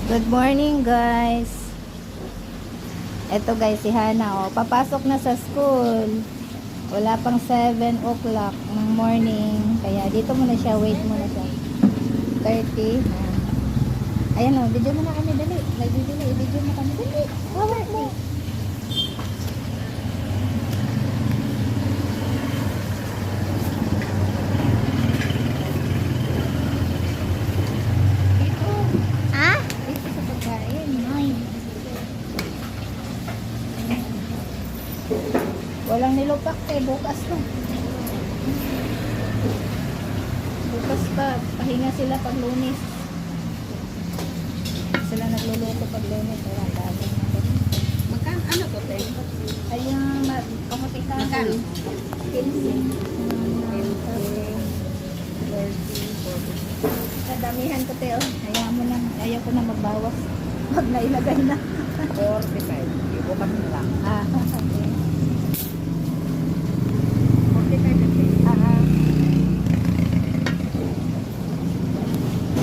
Good morning guys. Eto guys, si Hana papasok na sa school. Wala pang 7 o'clock ng morning. Kaya dito muna siya, wait muna siya. 30. Ayan o, video mo na kami, dali. Nag-delay, video mo kami, dali. Hawak mo. Walang nilupak bukas na. Bukas pa, pahinga sila pag Lunes. Sila nagluluto pag Lunes. Wala dami. Magkano? Ano to, te? Ay, yung kamuti ka. Magkano? 15. Kadamihan ko, Teo. Ayaw mo na. Ayaw ko na magbawas. Pag nailagay na. 45. Ibukas na lang. Ah.